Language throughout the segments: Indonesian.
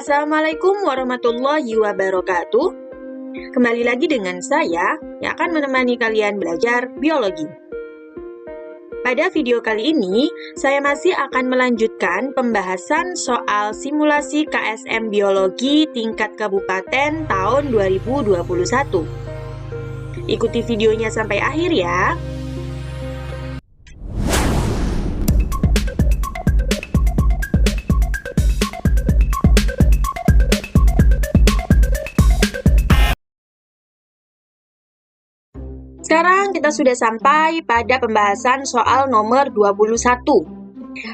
Assalamualaikum warahmatullahi wabarakatuh. Kembali lagi dengan saya yang akan menemani kalian belajar biologi. Pada video kali ini, saya masih akan melanjutkan pembahasan soal simulasi KSM Biologi tingkat kabupaten tahun 2021. Ikuti videonya sampai akhir ya. Sekarang kita sudah sampai pada pembahasan soal nomor 21.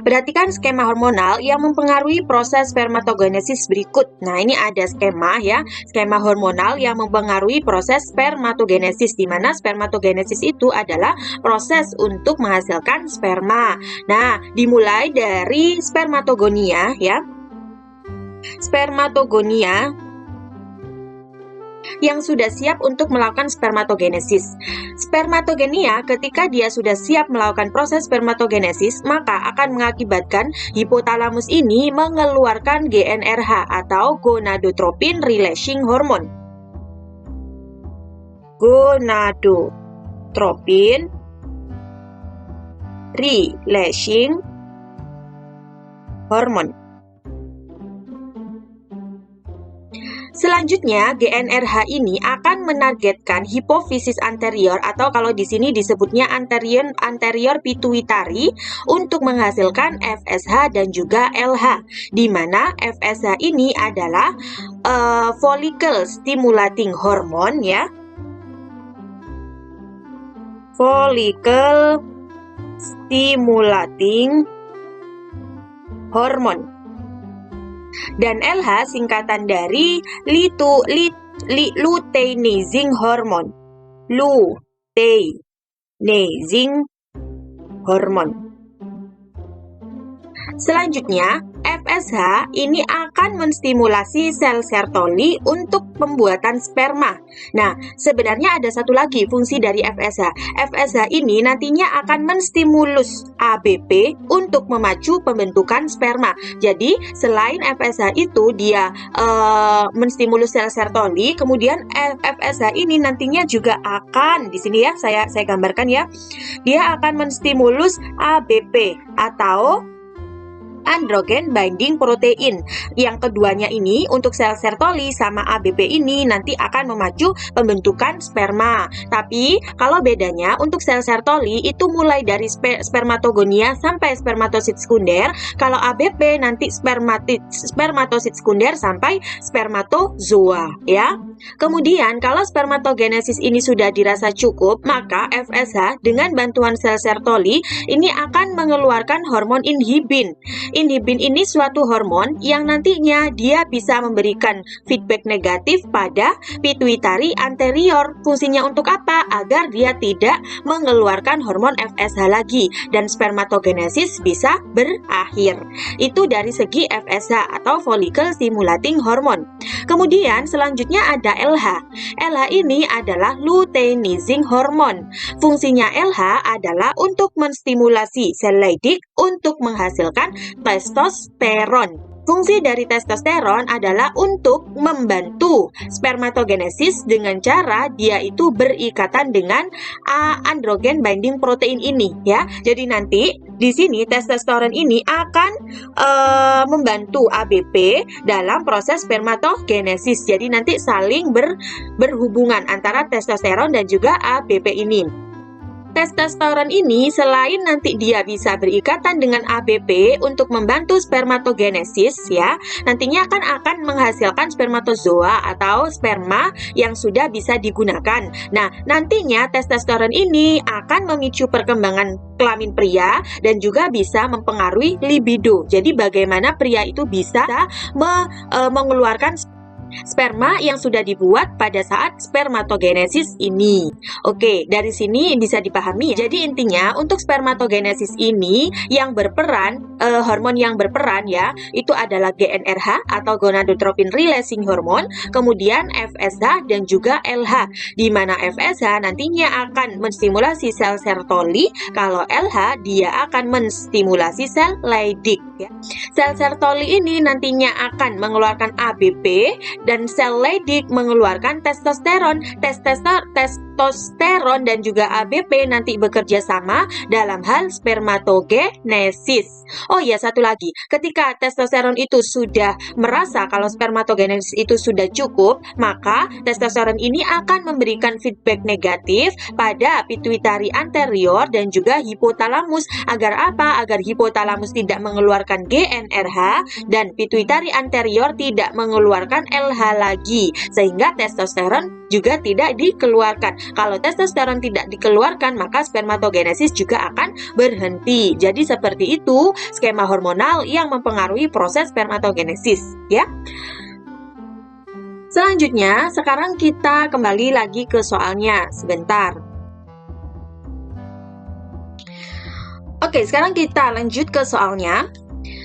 Perhatikan skema hormonal yang mempengaruhi proses spermatogenesis berikut. Nah, ini ada skema ya, skema hormonal yang mempengaruhi proses spermatogenesis, di mana spermatogenesis itu adalah proses untuk menghasilkan sperma. Nah, dimulai dari spermatogonia ya. Spermatogonia yang sudah siap untuk melakukan spermatogenesis. Spermatogenia ketika dia sudah siap melakukan proses spermatogenesis, maka akan mengakibatkan hipotalamus ini mengeluarkan GnRH atau gonadotropin releasing hormone. Gonadotropin releasing hormone. Selanjutnya, GnRH ini akan menargetkan hipofisis anterior atau kalau di sini disebutnya anterior pituitary untuk menghasilkan FSH dan juga LH, di mana FSH ini adalah follicle stimulating hormone ya. Follicle stimulating hormone. Dan LH singkatan dari luteinizing hormone. Luteinizing hormone. Selanjutnya, FSH ini akan menstimulasi sel Sertoli untuk pembuatan sperma. Nah, sebenarnya ada satu lagi fungsi dari FSH. FSH ini nantinya akan menstimulus ABP untuk memacu pembentukan sperma. Jadi, selain FSH itu dia menstimulus sel Sertoli, kemudian FSH ini nantinya juga akan, di sini ya saya gambarkan ya, dia akan menstimulus ABP atau androgen binding protein. Yang keduanya ini untuk sel Sertoli sama ABP ini nanti akan memacu pembentukan sperma. Tapi kalau bedanya untuk sel Sertoli itu mulai dari spermatogonia sampai spermatosit sekunder. Kalau ABP nanti spermatosit sekunder sampai spermatozoa ya. Kemudian kalau spermatogenesis ini sudah dirasa cukup, maka FSH dengan bantuan sel Sertoli ini akan mengeluarkan hormon inhibin. Inhibin ini suatu hormon yang nantinya dia bisa memberikan feedback negatif pada pituitary anterior. Fungsinya untuk apa? Agar dia tidak mengeluarkan hormon FSH lagi dan spermatogenesis bisa berakhir. Itu dari segi FSH atau follicle stimulating hormone. Kemudian selanjutnya ada LH. LH ini adalah luteinizing hormone. Fungsinya LH adalah untuk menstimulasi sel Leydig untuk menghasilkan testosteron. Fungsi dari testosteron adalah untuk membantu spermatogenesis dengan cara dia itu berikatan dengan androgen binding protein ini ya. Jadi nanti di sini testosteron ini akan membantu ABP dalam proses spermatogenesis. Jadi nanti saling berhubungan antara testosteron dan juga ABP ini. Testosteron ini selain nanti dia bisa berikatan dengan ABP untuk membantu spermatogenesis ya, nantinya akan menghasilkan spermatozoa atau sperma yang sudah bisa digunakan. Nah, nantinya testosteron ini akan memicu perkembangan kelamin pria dan juga bisa mempengaruhi libido. Jadi bagaimana pria itu bisa mengeluarkan sperma yang sudah dibuat pada saat spermatogenesis ini. Oke, dari sini bisa dipahami. Jadi intinya untuk spermatogenesis ini yang berperan, hormon yang berperan ya, itu adalah GnRH atau gonadotropin releasing hormone, kemudian FSH dan juga LH, di mana FSH nantinya akan menstimulasi sel Sertoli, kalau LH dia akan menstimulasi sel Leydig ya. Sel Sertoli ini nantinya akan mengeluarkan ABP dan sel Leydig mengeluarkan testosteron. Testosteron dan juga ABP nanti bekerja sama dalam hal spermatogenesis. Oh ya, satu lagi, ketika testosteron itu sudah merasa kalau spermatogenesis itu sudah cukup, maka testosteron ini akan memberikan feedback negatif pada pituitari anterior dan juga hipotalamus. Agar apa? Agar hipotalamus tidak mengeluarkan GnRH dan pituitari anterior tidak mengeluarkan LH lagi, sehingga testosteron juga tidak dikeluarkan. Kalau testosteron tidak dikeluarkan, maka spermatogenesis juga akan berhenti. Jadi seperti itu skema hormonal yang mempengaruhi proses spermatogenesis ya. Selanjutnya, sekarang kita kembali lagi ke soalnya sebentar. Oke, sekarang kita lanjut ke soalnya.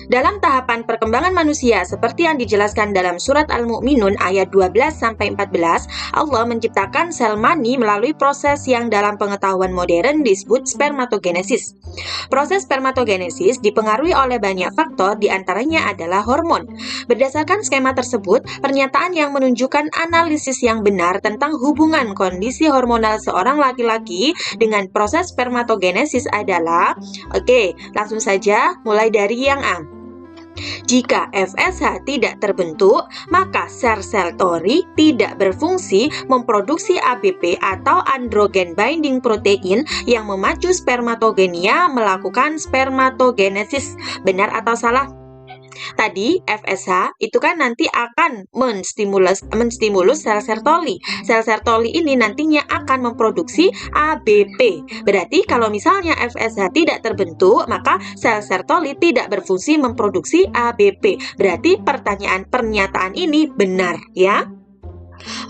Dalam tahapan perkembangan manusia seperti yang dijelaskan dalam surat Al-Mu'minun ayat 12-14, Allah menciptakan sel mani melalui proses yang dalam pengetahuan modern disebut spermatogenesis. Proses spermatogenesis dipengaruhi oleh banyak faktor, diantaranya adalah hormon. Berdasarkan skema tersebut, pernyataan yang menunjukkan analisis yang benar tentang hubungan kondisi hormonal seorang laki-laki dengan proses spermatogenesis adalah, oke, langsung saja mulai dari yang A. Jika FSH tidak terbentuk, maka sel Sertoli tidak berfungsi memproduksi ABP atau androgen binding protein yang memacu spermatogenia melakukan spermatogenesis. Benar atau salah? Tadi FSH itu kan nanti akan menstimulus sel Sertoli. Sel Sertoli ini nantinya akan memproduksi ABP. Berarti kalau misalnya FSH tidak terbentuk, maka sel Sertoli tidak berfungsi memproduksi ABP. Berarti pernyataan ini benar ya.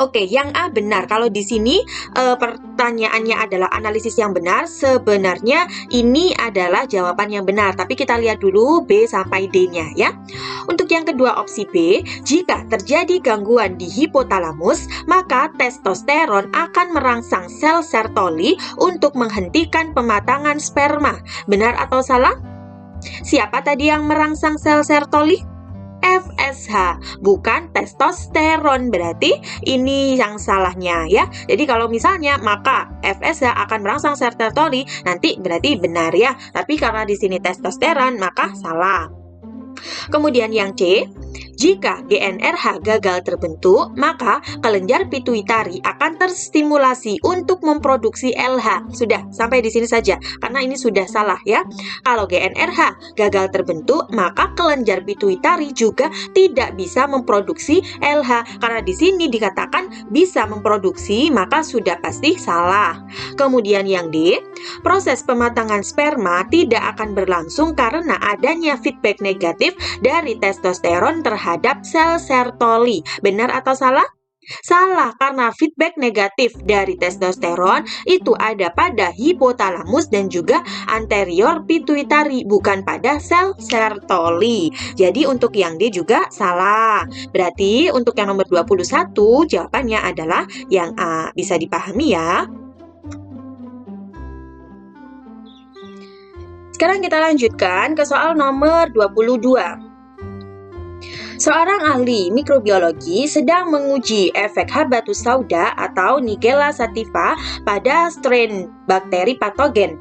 Oke, yang A benar. Kalau di sini pertanyaannya adalah analisis yang benar, sebenarnya ini adalah jawaban yang benar. Tapi kita lihat dulu B sampai D-nya ya. Untuk yang kedua opsi B, jika terjadi gangguan di hipotalamus, maka testosteron akan merangsang sel Sertoli untuk menghentikan pematangan sperma. Benar atau salah? Siapa tadi yang merangsang sel Sertoli? FSH, bukan testosteron. Berarti ini yang salahnya ya. Jadi kalau misalnya maka FSH akan merangsang sel Sertoli, nanti berarti benar ya. Tapi karena di sini testosteron, maka salah. Kemudian yang C, jika GnRH gagal terbentuk, maka kelenjar pituitari akan terstimulasi untuk memproduksi LH. Sudah, sampai di sini saja, karena ini sudah salah ya. Kalau GnRH gagal terbentuk, maka kelenjar pituitari juga tidak bisa memproduksi LH. Karena di sini dikatakan bisa memproduksi, maka sudah pasti salah. Kemudian yang D, proses pematangan sperma tidak akan berlangsung karena adanya feedback negatif dari testosteron terhadap sel Sertoli. Benar atau salah? Salah, karena feedback negatif dari testosteron itu ada pada hipotalamus dan juga anterior pituitari, bukan pada sel Sertoli. Jadi untuk yang D juga salah. Berarti untuk yang nomor 21 jawabannya adalah yang A. Bisa dipahami ya. Sekarang kita lanjutkan ke soal nomor 22. Seorang ahli mikrobiologi sedang menguji efek habatus sauda atau Nigella sativa pada strain bakteri patogen.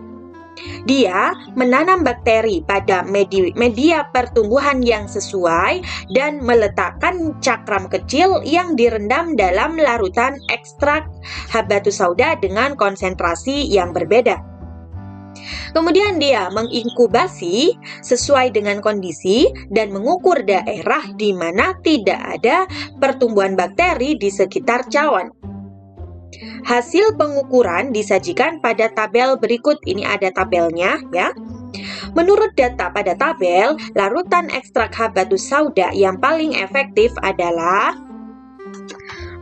Dia menanam bakteri pada media pertumbuhan yang sesuai dan meletakkan cakram kecil yang direndam dalam larutan ekstrak habatus sauda dengan konsentrasi yang berbeda. Kemudian dia menginkubasi sesuai dengan kondisi dan mengukur daerah di mana tidak ada pertumbuhan bakteri di sekitar cawan. Hasil pengukuran disajikan pada tabel berikut. Ini ada tabelnya ya. Menurut data pada tabel, larutan ekstrak habatus sauda yang paling efektif adalah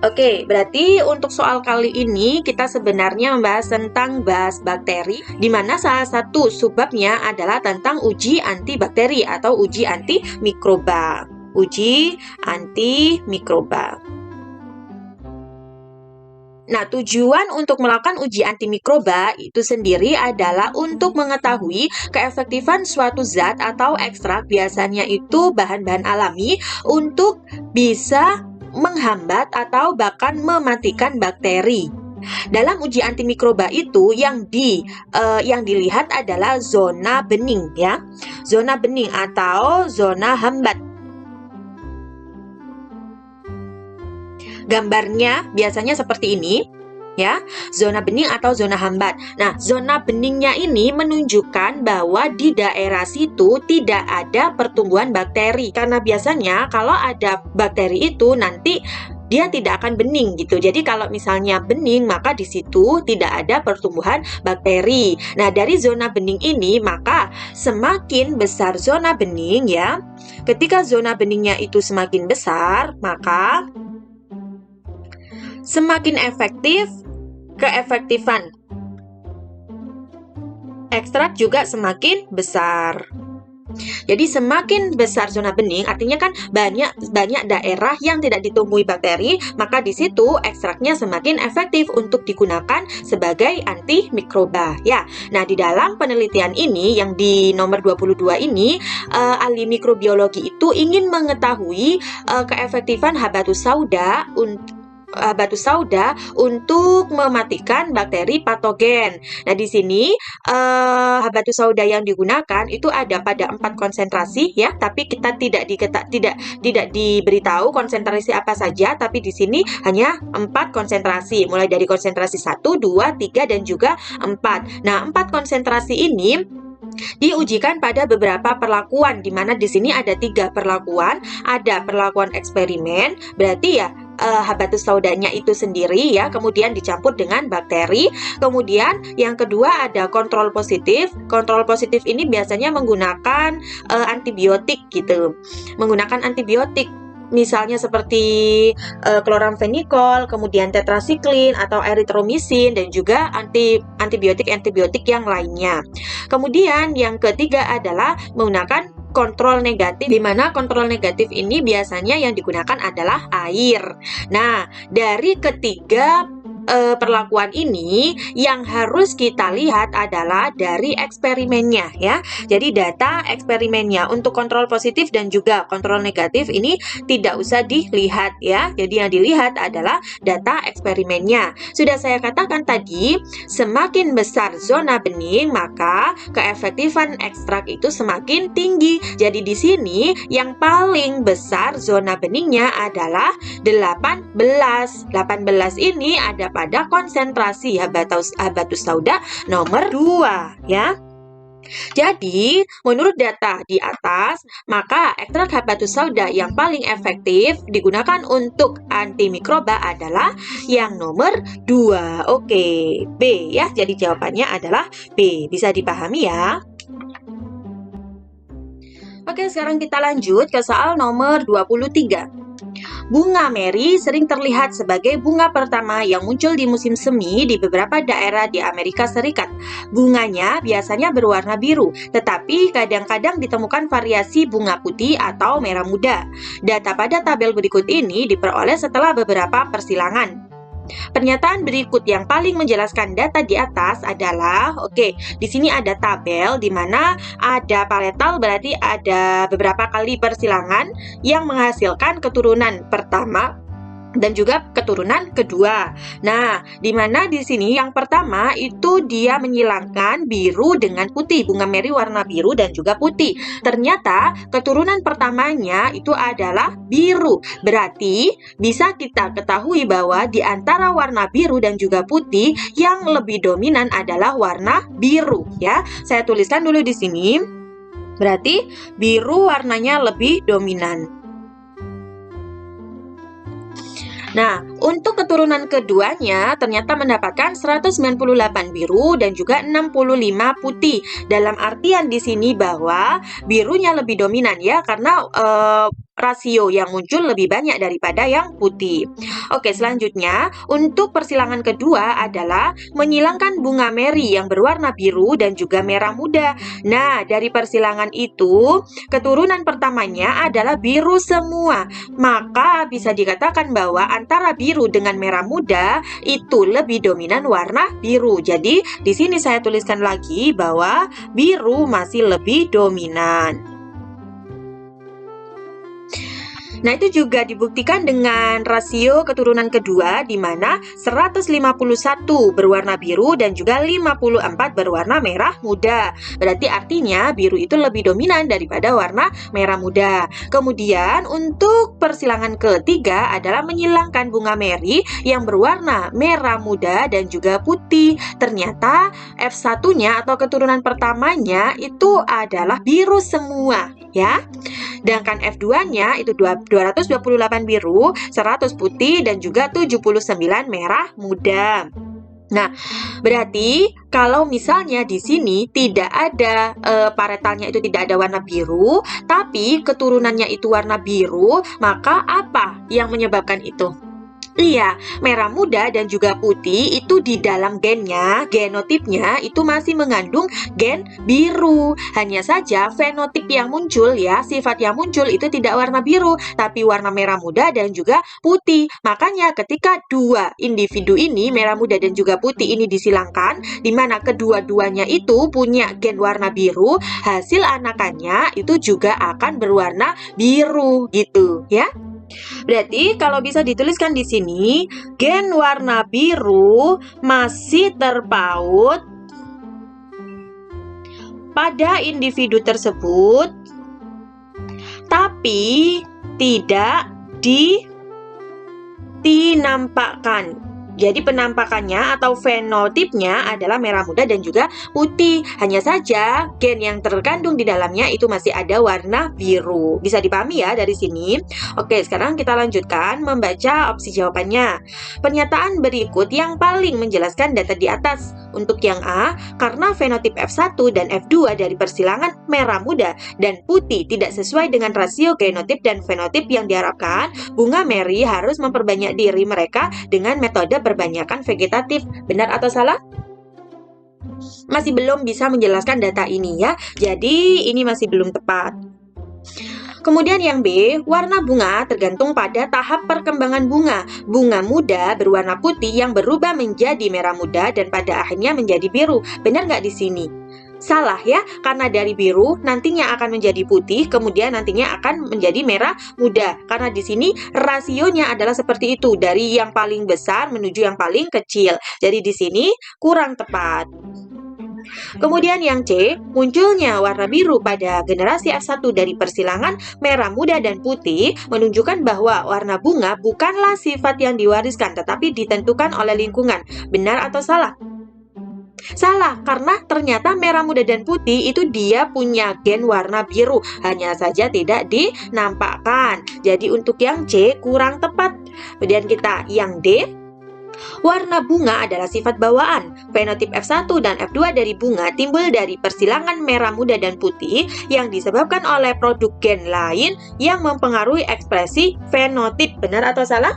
Oke, berarti untuk soal kali ini kita sebenarnya membahas tentang bakteri, di mana salah satu subbabnya adalah tentang uji antibakteri atau uji antimikroba. Uji antimikroba. Nah, tujuan untuk melakukan uji antimikroba itu sendiri adalah untuk mengetahui keefektifan suatu zat atau ekstrak, biasanya itu bahan-bahan alami, untuk bisa menghambat atau bahkan mematikan bakteri. Dalam uji antimikroba itu yang dilihat adalah zona bening ya. Zona bening atau zona hambat. Gambarnya biasanya seperti ini ya, zona bening atau zona hambat. Nah, zona beningnya ini menunjukkan bahwa di daerah situ tidak ada pertumbuhan bakteri. Karena biasanya kalau ada bakteri itu nanti dia tidak akan bening gitu. Jadi kalau misalnya bening, maka di situ tidak ada pertumbuhan bakteri. Nah, dari zona bening ini, maka semakin besar zona bening ya. Ketika zona beningnya itu semakin besar, maka semakin efektif keefektifan ekstrak juga semakin besar. Jadi semakin besar zona bening, artinya kan banyak daerah yang tidak ditumbuhi bakteri, maka di situ ekstraknya semakin efektif untuk digunakan sebagai antimikroba ya. Nah, di dalam penelitian ini yang di nomor 22 ini, ahli mikrobiologi itu ingin mengetahui keefektifan habatus sauda untuk mematikan bakteri patogen. Nah, di sini habatus sauda yang digunakan itu ada pada 4 konsentrasi ya, tapi kita tidak diberitahu konsentrasi apa saja, tapi di sini hanya 4 konsentrasi, mulai dari konsentrasi 1, 2, 3 dan juga 4. Nah, 4 konsentrasi ini diujikan pada beberapa perlakuan, di mana di sini ada 3 perlakuan. Ada perlakuan eksperimen, berarti ya habatus saudanya itu sendiri ya, kemudian dicampur dengan bakteri. Kemudian yang kedua ada kontrol positif. Kontrol positif ini biasanya menggunakan antibiotik gitu. Menggunakan antibiotik misalnya seperti kloramfenikol, kemudian tetrasiklin atau eritromisin dan juga antibiotik yang lainnya. Kemudian yang ketiga adalah menggunakan kontrol negatif, di mana kontrol negatif ini biasanya yang digunakan adalah air. Nah, dari ketiga perlakuan ini yang harus kita lihat adalah dari eksperimennya ya. Jadi data eksperimennya untuk kontrol positif dan juga kontrol negatif ini tidak usah dilihat ya. Jadi yang dilihat adalah data eksperimennya. Sudah saya katakan tadi, semakin besar zona bening maka keefektifan ekstrak itu semakin tinggi. Jadi di sini yang paling besar zona beningnya adalah 18. 18 ini ada pada konsentrasi habatus sauda nomor 2 ya. Jadi, menurut data di atas, maka ekstrak habatus sauda yang paling efektif digunakan untuk antimikroba adalah yang nomor 2. Oke, B ya. Jadi jawabannya adalah B. Bisa dipahami ya? Oke, sekarang kita lanjut ke soal nomor 23. Bunga meri sering terlihat sebagai bunga pertama yang muncul di musim semi di beberapa daerah di Amerika Serikat. Bunganya biasanya berwarna biru, tetapi kadang-kadang ditemukan variasi bunga putih atau merah muda. Data pada tabel berikut ini diperoleh setelah beberapa persilangan. Pernyataan berikut yang paling menjelaskan data di atas adalah, di sini ada tabel di mana ada paletal, berarti ada beberapa kali persilangan yang menghasilkan keturunan pertama dan juga keturunan kedua. Nah, di mana di sini yang pertama itu dia menyilangkan biru dengan putih, bunga meri warna biru dan juga putih. Ternyata keturunan pertamanya itu adalah biru. Berarti bisa kita ketahui bahwa di antara warna biru dan juga putih yang lebih dominan adalah warna biru ya. Saya tuliskan dulu di sini. Berarti biru warnanya lebih dominan. Nah, untuk keturunan keduanya ternyata mendapatkan 198 biru dan juga 65 putih. Dalam artian di sini bahwa birunya lebih dominan ya, karena rasio yang muncul lebih banyak daripada yang putih. Oke, selanjutnya untuk persilangan kedua adalah menyilangkan bunga meri yang berwarna biru dan juga merah muda. Nah, dari persilangan itu, keturunan pertamanya adalah biru semua. Maka bisa dikatakan bahwa antara biru dengan merah muda itu lebih dominan warna biru. Jadi, di sini saya tuliskan lagi bahwa biru masih lebih dominan. Nah, itu juga dibuktikan dengan rasio keturunan kedua di mana 151 berwarna biru dan juga 54 berwarna merah muda. Berarti artinya biru itu lebih dominan daripada warna merah muda. Kemudian untuk persilangan ketiga adalah menyilangkan bunga meri yang berwarna merah muda dan juga putih. Ternyata F1-nya atau keturunan pertamanya itu adalah biru semua, ya. Sedangkan F2-nya itu 228 biru, 100 putih, dan juga 79 merah muda. Nah, berarti kalau misalnya di sini tidak ada paretalnya itu tidak ada warna biru, tapi keturunannya itu warna biru, maka apa yang menyebabkan itu? Iya, merah muda dan juga putih itu di dalam gennya, genotipnya itu masih mengandung gen biru. Hanya saja fenotip yang muncul ya, sifat yang muncul itu tidak warna biru, tapi warna merah muda dan juga putih. Makanya ketika dua individu ini, merah muda dan juga putih ini disilangkan, di mana kedua-duanya itu punya gen warna biru, hasil anakannya itu juga akan berwarna biru gitu ya. Berarti kalau bisa dituliskan di sini, gen warna biru masih terpaut pada individu tersebut, tapi tidak dinampakkan. Jadi penampakannya atau fenotipnya adalah merah muda dan juga putih. Hanya saja gen yang terkandung di dalamnya itu masih ada warna biru. Bisa dipahami ya dari sini. Oke, sekarang kita lanjutkan membaca opsi jawabannya. Pernyataan berikut yang paling menjelaskan data di atas. Untuk yang A, karena fenotip F1 dan F2 dari persilangan merah muda dan putih tidak sesuai dengan rasio genotip dan fenotip yang diharapkan, bunga meri harus memperbanyak diri mereka dengan metode perbanyakan vegetatif. Benar atau salah? Masih belum bisa menjelaskan data ini ya. Jadi ini masih belum tepat. Kemudian yang B, warna bunga tergantung pada tahap perkembangan bunga. Bunga muda berwarna putih yang berubah menjadi merah muda dan pada akhirnya menjadi biru. Benar nggak di sini? Salah ya, karena dari biru nantinya akan menjadi putih, kemudian nantinya akan menjadi merah muda. Karena di sini rasionya adalah seperti itu, dari yang paling besar menuju yang paling kecil. Jadi di sini kurang tepat. Kemudian yang C, munculnya warna biru pada generasi F1 dari persilangan merah muda dan putih menunjukkan bahwa warna bunga bukanlah sifat yang diwariskan tetapi ditentukan oleh lingkungan. Benar atau salah? Salah, karena ternyata merah muda dan putih itu dia punya gen warna biru, hanya saja tidak dinampakkan. Jadi untuk yang C kurang tepat. Kemudian kita yang D, warna bunga adalah sifat bawaan. Fenotip F1 dan F2 dari bunga timbul dari persilangan merah muda dan putih yang disebabkan oleh produk gen lain yang mempengaruhi ekspresi fenotip. Benar atau salah?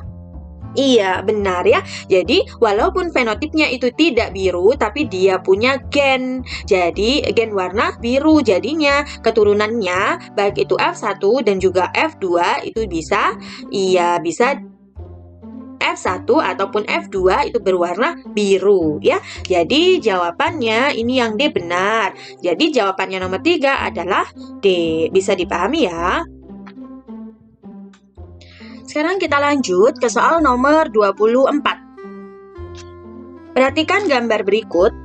Iya, benar ya. Jadi, walaupun fenotipnya itu tidak biru, tapi dia punya gen. Jadi, gen warna biru. Jadinya, keturunannya, baik itu F1 dan juga F2, itu bisa F1 ataupun F2 itu berwarna biru ya. Jadi jawabannya ini yang D benar. Jadi jawabannya nomor 3 adalah D. Bisa dipahami ya. Sekarang kita lanjut ke soal nomor 24. Perhatikan gambar berikut.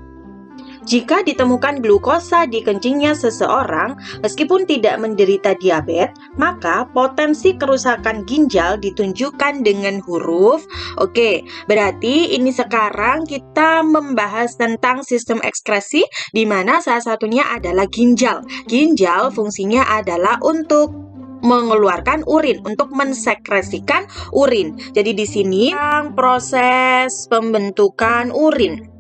Jika ditemukan glukosa di kencingnya seseorang, meskipun tidak menderita diabetes, maka potensi kerusakan ginjal ditunjukkan dengan huruf. Oke, berarti ini sekarang kita membahas tentang sistem ekskresi, di mana salah satunya adalah ginjal. Ginjal fungsinya adalah untuk mengeluarkan urin, untuk mensekresikan urin. Jadi di sini proses pembentukan urin.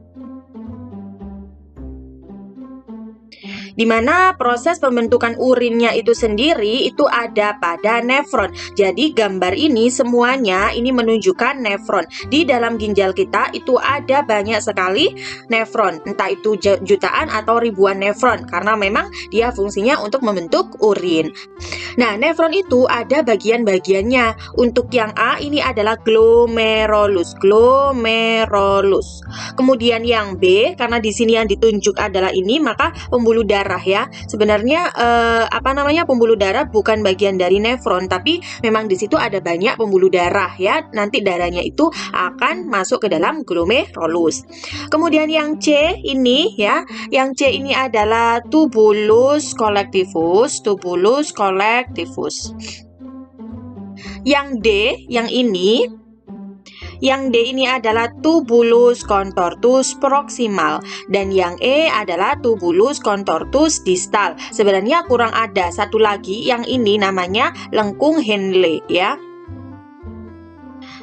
di mana proses pembentukan urinnya itu sendiri itu ada pada nefron. Jadi gambar ini semuanya ini menunjukkan nefron. Di dalam ginjal kita itu ada banyak sekali nefron, entah itu jutaan atau ribuan nefron, karena memang dia fungsinya untuk membentuk urin. Nah, nefron itu ada bagian-bagiannya. Untuk yang A ini adalah glomerulus. Kemudian yang B, karena di sini yang ditunjuk adalah ini, maka pembuluh darah ya. Sebenarnya pembuluh darah bukan bagian dari nefron, tapi memang di situ ada banyak pembuluh darah ya. Nanti darahnya itu akan masuk ke dalam glomerulus. Kemudian yang C ini ya, yang C ini adalah tubulus collectivus. Yang D, yang D ini adalah tubulus contortus proximal, dan yang E adalah tubulus contortus distal. Sebenarnya kurang ada satu lagi, yang ini namanya lengkung Henle ya.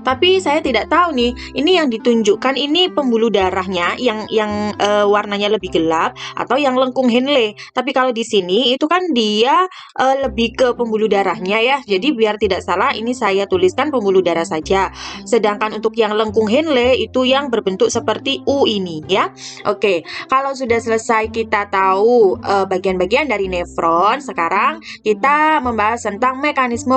Tapi saya tidak tahu nih, ini yang ditunjukkan ini pembuluh darahnya yang warnanya lebih gelap atau yang lengkung Henle. Tapi kalau di sini itu kan dia lebih ke pembuluh darahnya ya. Jadi biar tidak salah ini saya tuliskan pembuluh darah saja. Sedangkan untuk yang lengkung Henle itu yang berbentuk seperti U ini ya. Oke, kalau sudah selesai kita tahu bagian-bagian dari nefron, sekarang kita membahas tentang mekanisme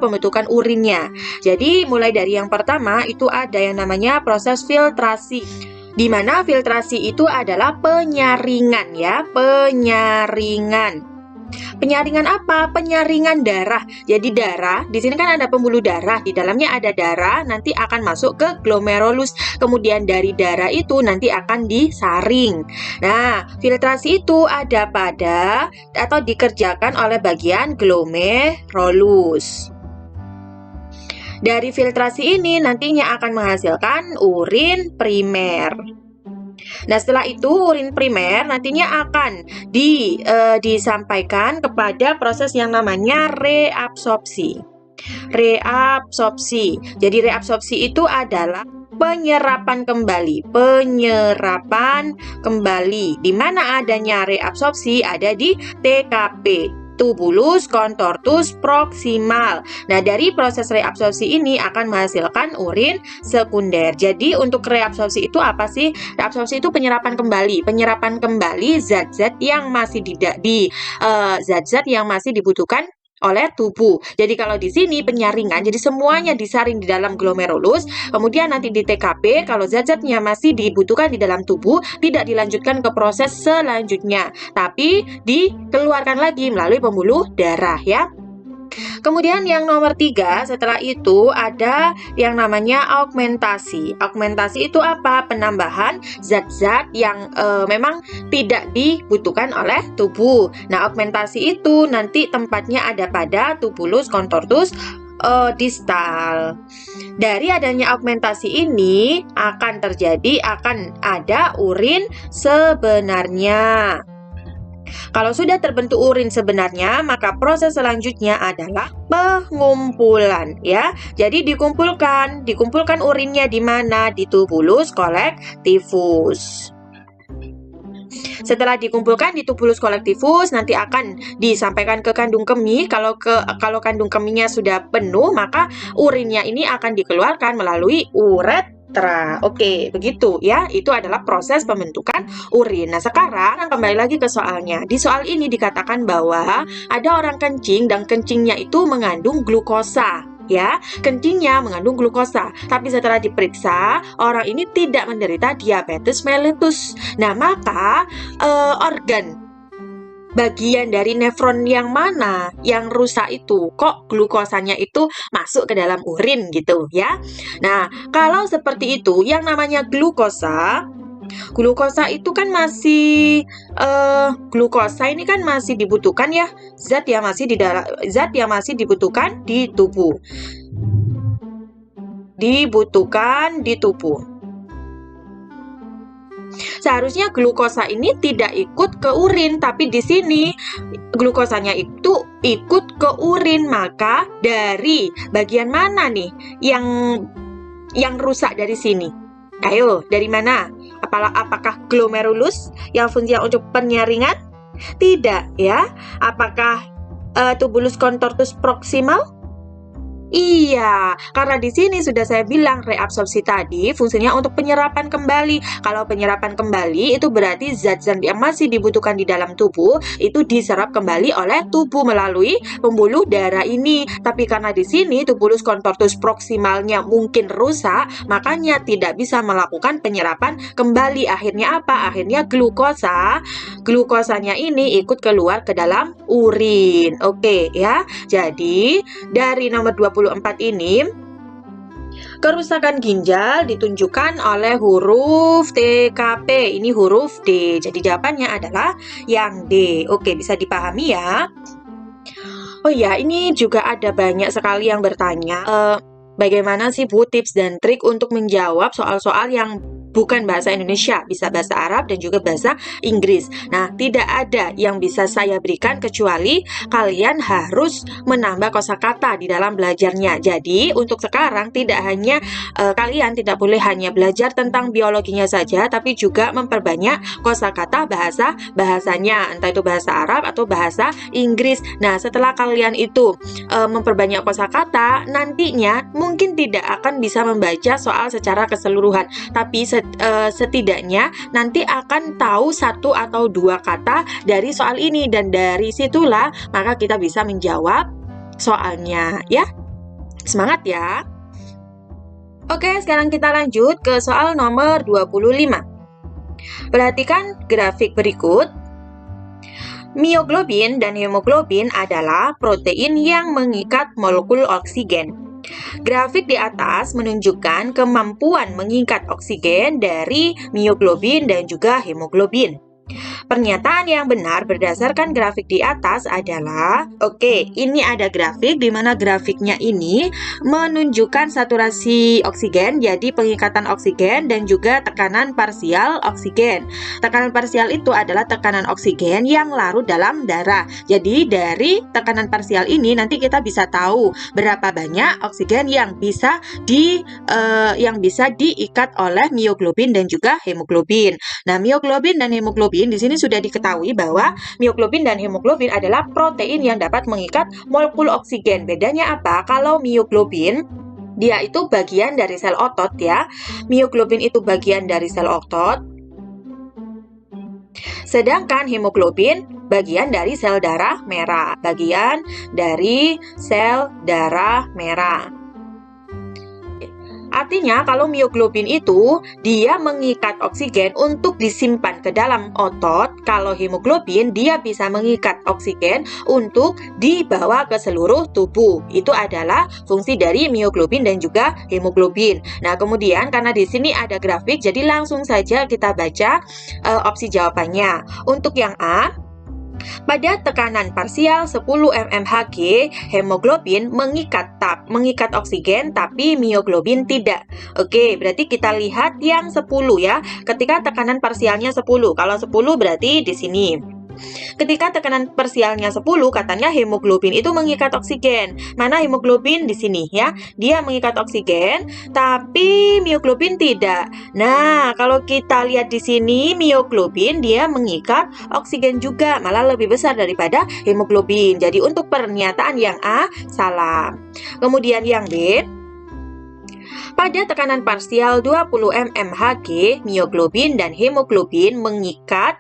pembentukan urinnya. Jadi mulai dari yang pertama itu ada yang namanya proses filtrasi, di mana filtrasi itu adalah penyaringan ya, penyaringan. Penyaringan apa? Penyaringan darah. Jadi darah, di sini kan ada pembuluh darah, di dalamnya ada darah, nanti akan masuk ke glomerulus. Kemudian dari darah itu nanti akan disaring. Nah, filtrasi itu ada pada atau dikerjakan oleh bagian glomerulus. Dari filtrasi ini nantinya akan menghasilkan urin primer. Nah, setelah itu urin primer nantinya akan disampaikan kepada proses yang namanya reabsorpsi. Jadi reabsorpsi itu adalah penyerapan kembali. Di mana adanya reabsorpsi ada di TKP, tubulus contortus proximal. Nah, dari proses reabsorpsi ini akan menghasilkan urin sekunder. Jadi untuk reabsorpsi itu apa sih? Reabsorpsi itu penyerapan kembali zat-zat yang masih zat-zat yang masih dibutuhkan oleh tubuh. Jadi kalau di sini penyaringan, jadi semuanya disaring di dalam glomerulus, kemudian nanti di TKP kalau zat-zatnya masih dibutuhkan di dalam tubuh tidak dilanjutkan ke proses selanjutnya, tapi dikeluarkan lagi melalui pembuluh darah ya. Kemudian yang nomor 3, setelah itu ada yang namanya augmentasi. Augmentasi itu apa? Penambahan zat-zat yang memang tidak dibutuhkan oleh tubuh. Nah, augmentasi itu nanti tempatnya ada pada tubulus contortus distal. Dari adanya augmentasi ini akan ada urin sebenarnya. Kalau sudah terbentuk urin sebenarnya, maka proses selanjutnya adalah pengumpulan ya. Jadi dikumpulkan urinnya di mana? Di tubulus collectivus. Setelah dikumpulkan di tubulus collectivus, nanti akan disampaikan ke kandung kemih. Kalau kandung kemihnya sudah penuh, maka urinnya ini akan dikeluarkan melalui uretra. Oke, begitu ya. Itu adalah proses pembentukan urin. Nah, sekarang kembali lagi ke soalnya. Di soal ini dikatakan bahwa ada orang kencing dan kencingnya itu mengandung glukosa. Ya, kencingnya mengandung glukosa. Tapi setelah diperiksa, orang ini tidak menderita diabetes mellitus. Nah, maka organ bagian dari nefron yang mana yang rusak itu? Kok glukosanya itu masuk ke dalam urin gitu ya? Nah, kalau seperti itu, yang namanya glukosa itu kan masih glukosa ini kan masih dibutuhkan ya, zat yang masih dibutuhkan di tubuh. Seharusnya glukosa ini tidak ikut ke urin, tapi di sini glukosanya itu ikut ke urin. Maka dari bagian mana nih yang rusak dari sini? Ayo, dari mana? Apakah glomerulus yang fungsinya untuk penyaringan? Tidak ya. Apakah tubulus contortus proximal? Iya, karena di sini sudah saya bilang reabsorpsi tadi fungsinya untuk penyerapan kembali. Kalau penyerapan kembali itu berarti zat-zat yang masih dibutuhkan di dalam tubuh itu diserap kembali oleh tubuh melalui pembuluh darah ini. Tapi karena di sini tubulus contortus proximalnya mungkin rusak, makanya tidak bisa melakukan penyerapan kembali. Akhirnya apa? Akhirnya glukosanya ini ikut keluar ke dalam urin. Oke ya. Jadi dari nomor 24 ini, kerusakan ginjal ditunjukkan oleh huruf TKP. Ini huruf D. Jadi jawabannya adalah yang D. Oke, bisa dipahami ya. Oh ya, ini juga ada banyak sekali yang bertanya, bagaimana sih Bu tips dan trik untuk menjawab soal-soal yang bukan bahasa Indonesia, bisa bahasa Arab dan juga bahasa Inggris. Nah, tidak ada yang bisa saya berikan kecuali kalian harus menambah kosakata di dalam belajarnya. Jadi, untuk sekarang tidak hanya kalian tidak boleh hanya belajar tentang biologinya saja, tapi juga memperbanyak kosakata bahasanya, entah itu bahasa Arab atau bahasa Inggris. Nah, setelah kalian itu memperbanyak kosakata, nantinya mungkin tidak akan bisa membaca soal secara keseluruhan, tapi setidaknya nanti akan tahu satu atau dua kata dari soal ini, dan dari situlah maka kita bisa menjawab soalnya ya. Semangat ya. Oke, sekarang kita lanjut ke soal nomor 25. Perhatikan grafik berikut. Mioglobin dan hemoglobin adalah protein yang mengikat molekul oksigen. Grafik di atas menunjukkan kemampuan mengikat oksigen dari mioglobin dan juga hemoglobin. Pernyataan yang benar berdasarkan grafik di atas adalah, ini ada grafik di mana grafiknya ini menunjukkan saturasi oksigen, jadi pengikatan oksigen dan juga tekanan parsial oksigen. Tekanan parsial itu adalah tekanan oksigen yang larut dalam darah. Jadi dari tekanan parsial ini nanti kita bisa tahu berapa banyak oksigen yang bisa diikat oleh mioglobin dan juga hemoglobin. Nah, mioglobin dan hemoglobin di sini sudah diketahui bahwa mioglobin dan hemoglobin adalah protein yang dapat mengikat molekul oksigen. Bedanya apa? Kalau mioglobin dia itu bagian dari sel otot ya. Mioglobin itu bagian dari sel otot. Sedangkan hemoglobin bagian dari sel darah merah. Bagian dari sel darah merah. Artinya kalau mioglobin itu dia mengikat oksigen untuk disimpan ke dalam otot, kalau hemoglobin dia bisa mengikat oksigen untuk dibawa ke seluruh tubuh. Itu adalah fungsi dari mioglobin dan juga hemoglobin. Nah, kemudian karena di sini ada grafik, jadi langsung saja kita baca opsi jawabannya. Untuk yang A, pada tekanan parsial 10 mmHg, hemoglobin mengikat oksigen tapi mioglobin tidak. Oke, berarti kita lihat yang 10 ya. Ketika tekanan parsialnya 10, kalau 10 berarti di sini. Ketika tekanan parsialnya 10, katanya hemoglobin itu mengikat oksigen. Mana hemoglobin di sini ya? Dia mengikat oksigen, tapi mioglobin tidak. Nah, kalau kita lihat di sini, mioglobin dia mengikat oksigen juga, malah lebih besar daripada hemoglobin. Jadi untuk pernyataan yang A salah. Kemudian yang B, pada tekanan parsial 20 mmHg, mioglobin dan hemoglobin mengikat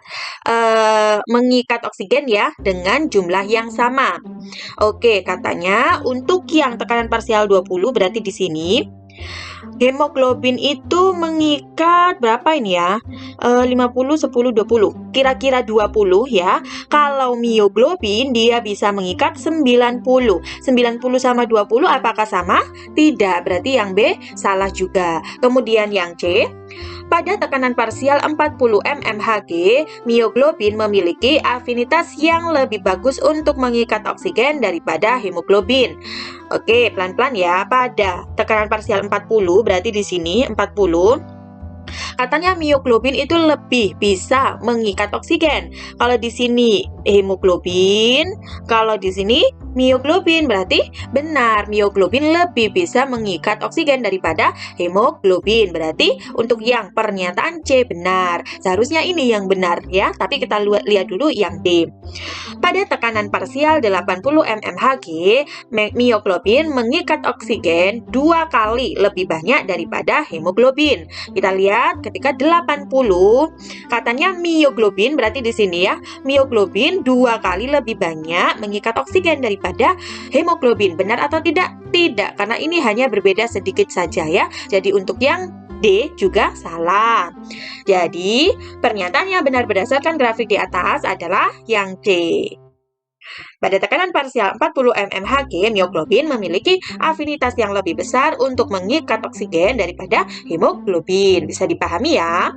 oksigen ya dengan jumlah yang sama. Oke, katanya untuk yang tekanan parsial 20 berarti di sini hemoglobin itu mengikat berapa ini ya? 50, 10, 20. Kira-kira 20 ya. Kalau mioglobin dia bisa mengikat 90. 90 sama 20 apakah sama? Tidak. Berarti yang B salah juga. Kemudian yang C, pada tekanan parsial 40 mmHg, mioglobin memiliki afinitas yang lebih bagus untuk mengikat oksigen daripada hemoglobin. Oke, pelan-pelan ya. Pada tekanan parsial 40, berarti di sini 40. Katanya mioglobin itu lebih bisa mengikat oksigen. Kalau di sini hemoglobin. Kalau di sini mioglobin, berarti benar, mioglobin lebih bisa mengikat oksigen daripada hemoglobin. Berarti untuk yang pernyataan C benar. Seharusnya ini yang benar ya, tapi kita lihat dulu yang D. Pada tekanan parsial 80 mmHg, mioglobin mengikat oksigen 2 kali lebih banyak daripada hemoglobin. Kita lihat ketika 80, katanya mioglobin, berarti di sini ya, mioglobin 2 kali lebih banyak mengikat oksigen daripada hemoglobin. Benar atau tidak? Tidak, karena ini hanya berbeda sedikit saja ya. Jadi untuk yang D juga salah. Jadi pernyataan yang benar berdasarkan grafik di atas adalah yang D. Pada tekanan parsial 40 mmHg, mioglobin memiliki afinitas yang lebih besar untuk mengikat oksigen daripada hemoglobin. Bisa dipahami ya?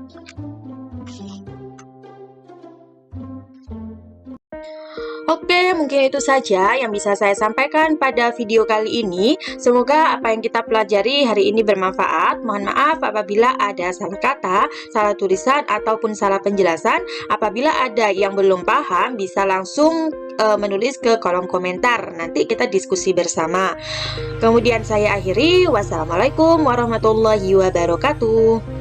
Oke, mungkin itu saja yang bisa saya sampaikan pada video kali ini. Semoga apa yang kita pelajari hari ini bermanfaat. Mohon maaf apabila ada salah kata, salah tulisan, ataupun salah penjelasan. Apabila ada yang belum paham, bisa langsung menulis ke kolom komentar. Nanti kita diskusi bersama. Kemudian saya akhiri. Wassalamualaikum warahmatullahi wabarakatuh.